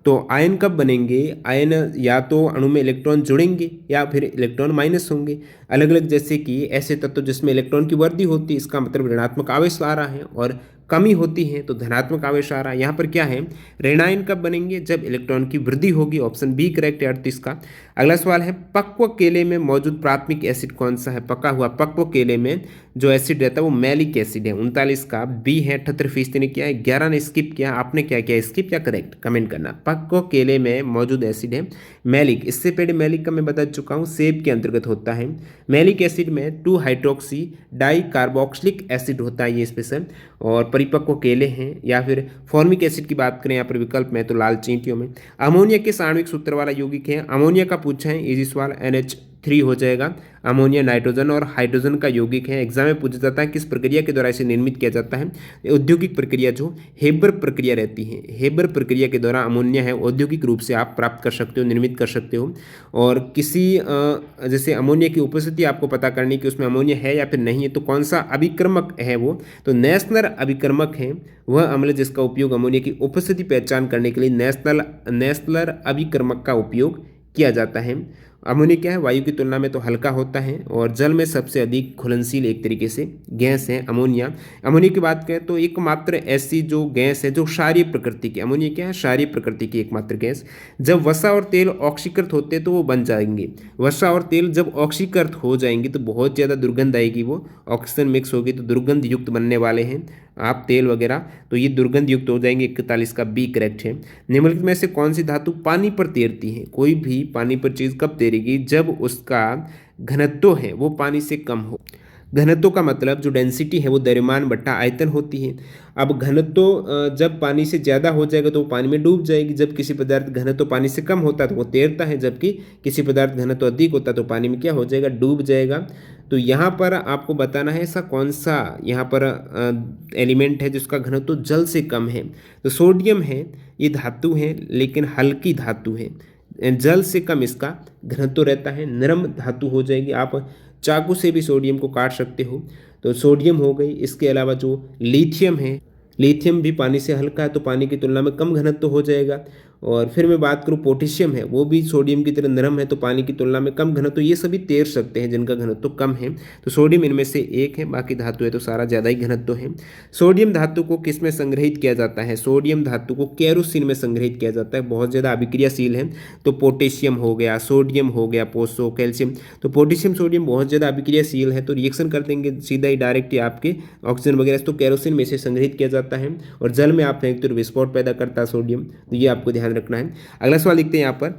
तो आयन कब बनेंगे? आयन या तो अणु में इलेक्ट्रॉन जुड़ेंगे या फिर इलेक्ट्रॉन माइनस होंगे अलग अलग, जैसे कि ऐसे तत्व जिसमें इलेक्ट्रॉन की वृद्धि होती है, इसका मतलब ऋणात्मक आवेश आ रहा है, और कमी होती है तो धनात्मक आवेश आ रहा है। यहाँ पर क्या है, ऋणायन कब बनेंगे? जब इलेक्ट्रॉन की वृद्धि होगी। ऑप्शन बी करेक्ट है 38 का। अगला सवाल है, पक्व केले में मौजूद प्राथमिक एसिड कौन सा है? पका हुआ पक्व केले में जो एसिड रहता है वो मैलिक एसिड है। 39 का बी है। 78% ने किया है, 11 ने स्किप किया। आपने क्या किया, स्किप या करेक्ट? कमेंट करना। पक्व केले में मौजूद एसिड है मैलिक। इससे पहले मैलिक का मैं बता चुका हूँ, सेब के अंतर्गत होता है। मैलिक एसिड में 2 हाइड्रोक्सी डाई कार्बोक्सिलिक एसिड होता है ये स्पेशल। और परिपक्व केले हैं, या फिर फॉर्मिक एसिड की बात करें यहाँ पर विकल्प में तो लाल चींटियों में। अमोनिया के आणविक सूत्र वाला यौगिक है। अमोनिया का पूछा है, इजी सवाल, NH3 हो जाएगा। अमोनिया नाइट्रोजन और हाइड्रोजन का यौगिक है। एग्जाम में पूछा जाता है किस प्रक्रिया के द्वारा इसे निर्मित किया जाता है? औद्योगिक प्रक्रिया जो हेबर प्रक्रिया रहती है, हेबर प्रक्रिया के द्वारा अमोनिया है औद्योगिक रूप से आप प्राप्त कर सकते हो, निर्मित कर सकते हो। और किसी जैसे अमोनिया की उपस्थिति आपको पता करनी कि उसमें अमोनिया है या फिर नहीं है, तो कौन सा अभिक्रमक है वो? तो नेशनल अभिक्रमक है वह अम्ल जिसका उपयोग अमोनिया की उपस्थिति पहचान करने के लिए नेशनल अभिक्रमक का उपयोग किया जाता है। अमोनिया क्या है, वायु की तुलना में तो हल्का होता है और जल में सबसे अधिक घुलनशील एक तरीके से गैस है अमोनिया। अमोनिया की बात करें तो एकमात्र ऐसी जो गैस है जो क्षारीय प्रकृति की, अमोनिया क्या है, क्षारीय प्रकृति की एकमात्र गैस। जब वसा और तेल ऑक्सीकृत होते हैं तो वो बन जाएंगे। वसा और तेल जब ऑक्सीकृत हो जाएंगे तो बहुत ज़्यादा दुर्गंध आएगी, वो ऑक्सीजन मिक्स होगी तो दुर्गंध युक्त बनने वाले हैं आप तेल वगैरह, तो ये दुर्गंध युक्त हो जाएंगे। 41 का बी करेक्ट है। निम्नलिखित में से कौन सी धातु पानी पर तैरती है? कोई भी पानी पर चीज़ कब तैरेगी? जब उसका घनत्व है वो पानी से कम हो। घनत्व का मतलब जो डेंसिटी है वो द्रव्यमान बट्टा आयतन होती है। अब घनत्व जब पानी से ज़्यादा हो जाएगा तो वो पानी में डूब जाएगी। जब किसी पदार्थ घनत्व पानी से कम होता है तो वो तैरता है, जबकि किसी पदार्थ घनत्व अधिक होता है तो पानी में क्या हो जाएगा, डूब जाएगा। तो यहाँ पर आपको बताना है ऐसा कौन सा यहाँ पर एलिमेंट है जिसका घनत्व जल से कम है। तो सोडियम है, ये धातु है लेकिन हल्की धातु है, जल से कम इसका घनत्व रहता है, नरम धातु हो जाएगी। आप चाकू से भी सोडियम को काट सकते हो। तो सोडियम हो गई। इसके अलावा जो लिथियम है, लिथियम भी पानी से हल्का है तो पानी की तुलना में कम घनत्व हो जाएगा। और फिर मैं बात करूँ पोटेशियम है, वो भी सोडियम की तरह नरम है तो पानी की तुलना में कम घनत्व। ये सभी तैर सकते हैं जिनका घनत्व कम है। तो सोडियम इनमें से एक है, बाकी धातु है तो सारा ज़्यादा ही घनत्व है। सोडियम धातु को किस में संग्रहित किया जाता है? सोडियम धातु को केरोसिन में संग्रहित किया जाता है, बहुत ज़्यादा अभिक्रियाशील है। तो पोटेशियम हो गया, सोडियम हो गया, पोसो, कैल्शियम। तो पोटेशियम सोडियम बहुत ज़्यादा अभिक्रियाशील है तो रिएक्शन कर देंगे सीधा ही डायरेक्ट ही आपके ऑक्सीजन वगैरह, तो केरोसिन में से संग्रहित किया जाता है। और जल में आप फेंकते तो विस्फोट पैदा करता है सोडियम, तो ये आपको ध्यान रखना है। अगला सवाल लिखते हैं यहाँ पर,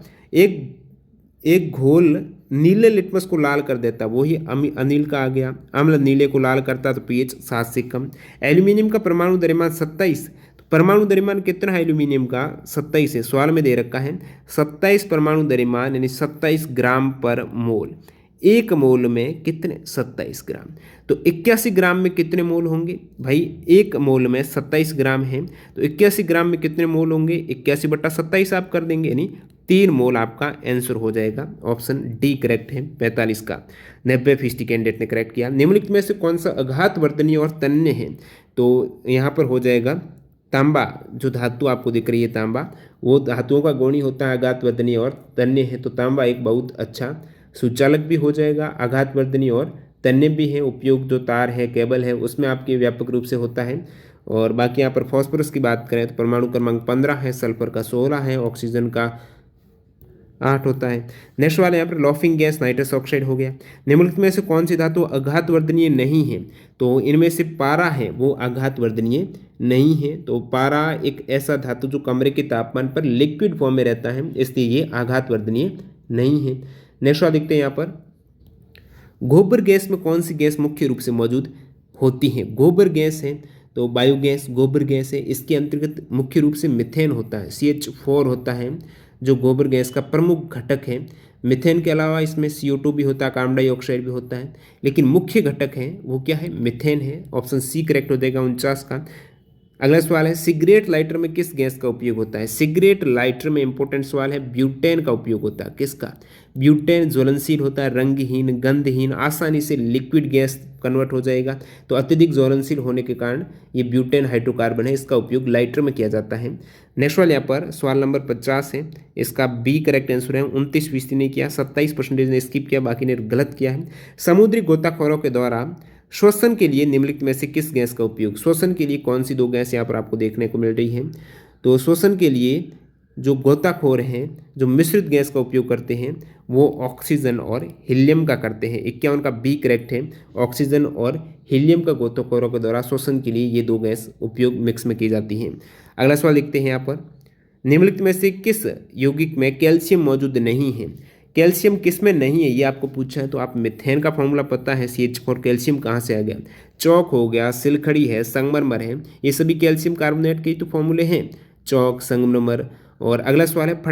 एक घोल नीले लिटमस को लाल कर देता, वही अनिल का आ गया। अम्ल नीले को लाल करता तो पीएच 7 से कम। एल्यूमिनियम का परमाणु द्रव्यमान 27, तो परमाणु द्रव्यमान कितना है एल्यूमिनियम का? 27 है, सवाल में दे रखा है 27 परमाणु द्रव्यमान, यानी 27 ग्राम पर मोल। एक मोल में कितने? 27 ग्राम। तो 81 ग्राम में कितने मोल होंगे भाई? एक मोल में 27 ग्राम है तो 81 ग्राम में कितने मोल होंगे? 81/27 आप कर देंगे, यानी 3 मोल आपका आंसर हो जाएगा। ऑप्शन डी करेक्ट है 45 का। 90% कैंडिडेट ने करेक्ट किया। निम्नलिखित में से कौन सा आघातवर्धनीय और तन्य है? तो यहाँ पर हो जाएगा तांबा, जो धातु आपको दिख रही है तांबा, वो धातुओं का गुण ही होता है आघातवर्धनीय और तन्य है। तो तांबा एक बहुत अच्छा सुचालक भी हो जाएगा, आघातवर्धनीय और तन्य भी है। उपयोग जो तार है, केबल है, उसमें आपके व्यापक रूप से होता है। और बाकी यहाँ पर फॉस्फोरस की बात करें तो परमाणु क्रमांक 15 है, सल्फर का 16 है, ऑक्सीजन का 8 होता है। नेक्स्ट वाले यहाँ पर लॉफिंग गैस नाइट्रस ऑक्साइड हो गया। निम्नलिखित में से कौन सी धातु आघातवर्धनीय नहीं है? तो इनमें से पारा है वो आघातवर्धनीय नहीं है। तो पारा एक ऐसा धातु जो कमरे के तापमान पर लिक्विड फॉर्म में रहता है, इसलिए ये आघातवर्धनीय नहीं है। नेक्स्ट वाला देखते हैं यहाँ पर, गोबर गैस में कौन सी गैस मुख्य रूप से मौजूद होती है? गोबर गैस है तो बायोगैस गोबर गैस है। इसके अंतर्गत मुख्य रूप से मिथेन होता है, CH4 होता है जो गोबर गैस का प्रमुख घटक है। मिथेन के अलावा इसमें CO2 भी होता है, कार्बन डाइऑक्साइड भी होता है, लेकिन मुख्य घटक है वो क्या है? मिथेन है। ऑप्शन सी करेक्ट हो जाएगा 49 का। अगला सवाल है, सिगरेट लाइटर में किस गैस का उपयोग होता है? सिगरेट लाइटर में इंपॉर्टेंट सवाल है, ब्यूटेन का उपयोग होता है। किसका? ब्यूटेन ज्वलनशील होता है, रंगहीन, गंधहीन, आसानी से लिक्विड गैस कन्वर्ट हो जाएगा। तो अत्यधिक ज्वलनशील होने के कारण ये ब्यूटेन हाइड्रोकार्बन है, इसका उपयोग लाइटर में किया जाता है। नेक्स्ट वाले यहाँ पर सवाल नंबर 50 है, इसका बी करेक्ट आंसर है। 29% ने किया, 27% ने स्किप किया, बाकी ने गलत किया है। समुद्री गोताखोरों के द्वारा श्वसन के लिए निम्नलिखित में से किस गैस का उपयोग, श्वसन के लिए कौन सी दो गैस यहाँ पर आपको देखने को मिल रही है। तो श्वसन के लिए जो गोताखोर हैं जो मिश्रित गैस का उपयोग करते हैं वो ऑक्सीजन और हीलियम का करते हैं। 51 का बी करेक्ट है, ऑक्सीजन और हीलियम का गोताखोरों के द्वारा श्वसन के लिए ये दो गैस उपयोग मिक्स में की जाती हैं। अगला सवाल देखते हैं यहाँ पर, निम्नलिखित में से किस यौगिक में कैल्शियम मौजूद नहीं है। कैल्शियम किस में नहीं है ये आपको पूछा है, तो आप मिथेन का फॉर्मूला पता है CH4, कैल्शियम कहाँ से आ गया। चौक हो गया, सिलखड़ी है, संगमरमर है, ये सभी कैल्शियम कार्बोनेट के ही तो फॉर्मूले हैं, चौक, संगमरमर। और अगला सवाल है,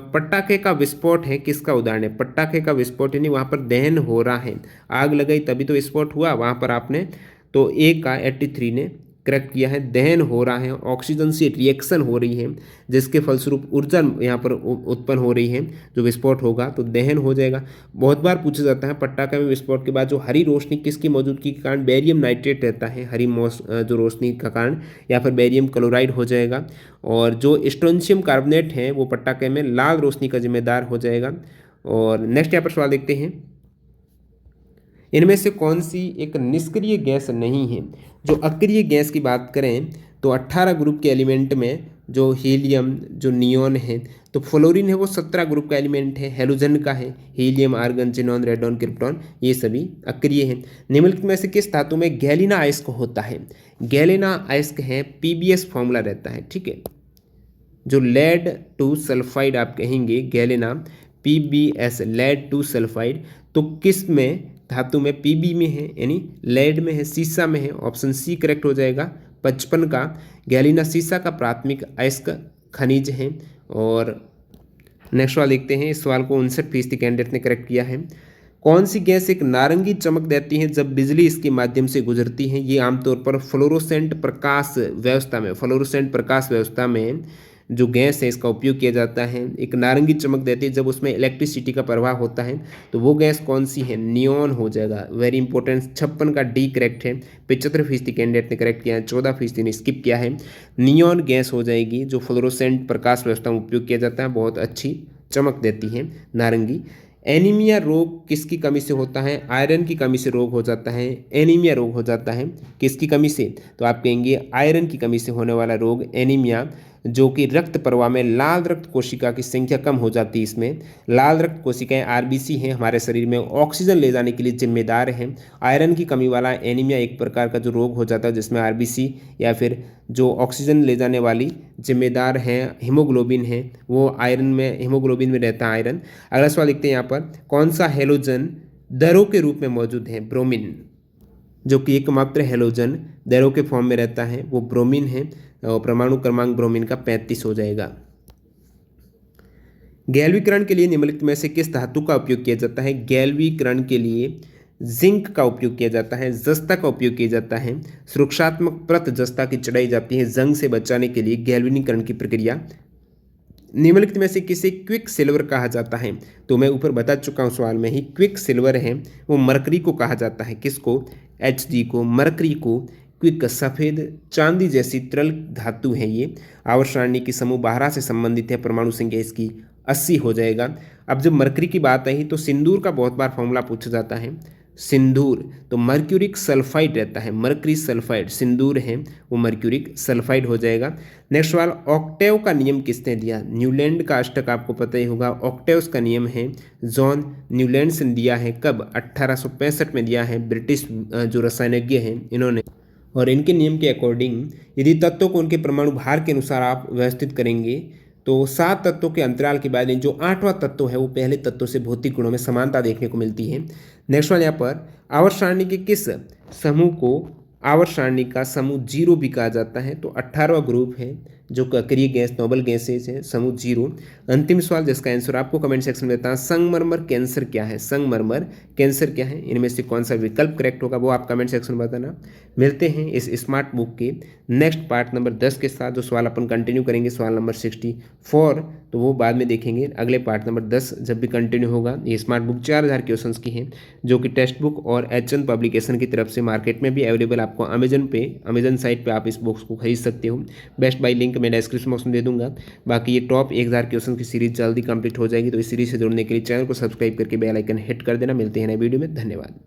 पटाखे का विस्फोट है किसका उदाहरण है। पटाखे का विस्फोट यानी वहाँ पर दहन हो रहा है, आग लगाई तभी तो विस्फोट हुआ वहाँ पर आपने, तो ए का 83 ने करेक्ट किया है। दहन हो रहा है, ऑक्सीजन से रिएक्शन हो रही है जिसके फलस्वरूप ऊर्जा यहाँ पर उत्पन्न हो रही है, जो विस्फोट होगा तो दहन हो जाएगा। बहुत बार पूछा जाता है पटाखे में विस्फोट के बाद जो हरी रोशनी किसकी मौजूदगी के कारण, बेरियम नाइट्रेट रहता है हरी जो रोशनी का कारण, या फिर बेरियम क्लोराइड हो जाएगा। और जो स्ट्रोंशियम कार्बोनेट है वो पटाखे में लाल रोशनी का जिम्मेदार हो जाएगा। और नेक्स्ट यहाँ पर सवाल देखते हैं, इनमें से कौन सी एक निष्क्रिय गैस नहीं है। जो अक्रिय गैस की बात करें तो 18 ग्रुप के एलिमेंट में जो हीलियम, जो नियॉन है, तो फ्लोरीन है वो 17 ग्रुप का एलिमेंट है, हेलोजन का है, helium, argon, xenon, radon, krypton, ये सभी अक्रिय हैं। निम्नलिखित में से किस धातु में गैलिना अयस्क होता है। गैलिना अयस्क है, PbS फॉर्मूला रहता है, ठीक है। जो लेड टू सल्फाइड आप कहेंगे galena, PbS, lead two sulphide, तो किस में धातु में, Pb में है यानी लेड में है, सीसा में है, ऑप्शन सी करेक्ट हो जाएगा। 55 का गैलिना सीसा का प्राथमिक अयस्क खनिज है। और नेक्स्ट सवाल देखते हैं, इस सवाल को 59% कैंडिडेट ने करेक्ट किया है। कौन सी गैस एक नारंगी चमक देती है जब बिजली इसके माध्यम से गुजरती है। ये आमतौर पर फ्लोरोसेंट प्रकाश व्यवस्था में जो गैस है इसका उपयोग किया जाता है, एक नारंगी चमक देती है जब उसमें इलेक्ट्रिसिटी का प्रवाह होता है, तो वो गैस कौन सी है, नियॉन हो जाएगा, वेरी इंपॉर्टेंट। 56 का डी करेक्ट है, 75% कैंडिडेट ने करेक्ट किया है, 14% ने स्किप किया है। नियॉन गैस हो जाएगी जो फ्लोरोसेंट प्रकाश व्यवस्था में उपयोग किया जाता है, बहुत अच्छी चमक देती है नारंगी। एनीमिया रोग किसकी कमी से होता है, आयरन की कमी से रोग हो जाता है। एनीमिया रोग हो जाता है किसकी कमी से, तो आप कहेंगे आयरन की कमी से होने वाला रोग एनीमिया, जो कि रक्त प्रवाह में लाल रक्त कोशिका की संख्या कम हो जाती है। इसमें लाल रक्त कोशिकाएं RBC हैं, हमारे शरीर में ऑक्सीजन ले जाने के लिए जिम्मेदार हैं। आयरन की कमी वाला एनीमिया एक प्रकार का जो रोग हो जाता है जिसमें RBC या फिर जो ऑक्सीजन ले जाने वाली जिम्मेदार हैं हीमोग्लोबिन है, वो आयरन में, हीमोग्लोबिन में रहता है आयरन। अगला सवाल देखते हैं यहाँ पर, कौन सा हेलोजन दरों के रूप में मौजूद है। ब्रोमीन, जो कि एकमात्र हेलोजन दरों के फॉर्म में रहता है वो ब्रोमीन है, और परमाणु क्रमांक ब्रोमीन का 35 हो जाएगा। गैल्वीकरण के लिए निम्नलिखित में से किस धातु का उपयोग किया जाता है। गैल्वीकरण के लिए जिंक का उपयोग किया जाता है, जस्ता का उपयोग किया जाता है। सुरक्षात्मक परत जस्ता की चढ़ाई जाती है जंग से बचाने के लिए गैल्वेनीकरण की प्रक्रिया। निम्नलिखित में से किसे क्विक सिल्वर कहा जाता है, तो मैं ऊपर बता चुका हूँ सवाल में ही, क्विक सिल्वर है वो मरकरी को कहा जाता है। किसको, Hg को, मरकरी को। क्विक सफ़ेद चांदी जैसी तरल धातु है ये। आवर्त सारणी की समूह 12 से संबंधित है, परमाणु संख्या इसकी 80 हो जाएगा। अब जब मरकरी की बात आई तो सिंदूर का बहुत बार फॉर्मूला पूछा जाता है। सिंदूर तो मर्क्यूरिक सल्फाइड रहता है, मर्करी सल्फाइड, सिंदूर है वो मर्क्यूरिक सल्फाइड हो जाएगा। नेक्स्ट सवाल, ऑक्टेव का नियम किसने दिया। न्यूलैंड का अष्टक आपको पता ही होगा, ऑक्टेव्स का नियम है जॉन न्यूलैंड्स ने दिया है। कब, 1865 में दिया है, ब्रिटिश जो रसायनज्ञ हैं इन्होंने। और इनके नियम के अकॉर्डिंग यदि तत्वों को उनके परमाणु भार के अनुसार आप व्यवस्थित करेंगे तो 7 तत्वों के अंतराल के बाद जो 8वां तत्व है वो पहले तत्व से भौतिक गुणों में समानता देखने को मिलती है। नेक्स्ट वन, यहाँ पर आवर्त सारणी के किस समूह को आवर्त सारणी का समूह 0 भी कहा जाता है, तो 18वां ग्रुप है जो कक्रिय गैस नोबल गैसेज है समूह 0। अंतिम सवाल जिसका आंसर आपको कमेंट सेक्शन में बताना, संगमरमर कैंसर क्या है, संगमरमर कैंसर क्या है, इनमें से कौन सा विकल्प करेक्ट होगा वो आप कमेंट सेक्शन में बताना। मिलते हैं इस स्मार्ट बुक के नेक्स्ट पार्ट नंबर 10 के साथ, जो सवाल अपन कंटिन्यू करेंगे सवाल नंबर 64, तो वो बाद में देखेंगे अगले पार्ट नंबर 10 जब भी कंटिन्यू होगा। ये स्मार्ट बुक 4000 क्वेश्चंस की है, जो कि टेक्स्ट बुक और एचएन पब्लिकेशन की तरफ से मार्केट में भी अवेलेबल, आपको अमेजन साइट पे आप इस बुक्स को खरीद सकते हो। बेस्ट बाय लिंक मैं डिस्क्रिप्शन बॉक्स में दे दूंगा। बाकी ये टॉप 1000 क्वेश्चन की सीरीज जल्दी कंप्लीट हो जाएगी, तो इस सीरीज से जुड़ने के लिए चैनल को सब्सक्राइब करके बेल आइकन हिट कर देना। मिलते हैं नए वीडियो में, धन्यवाद।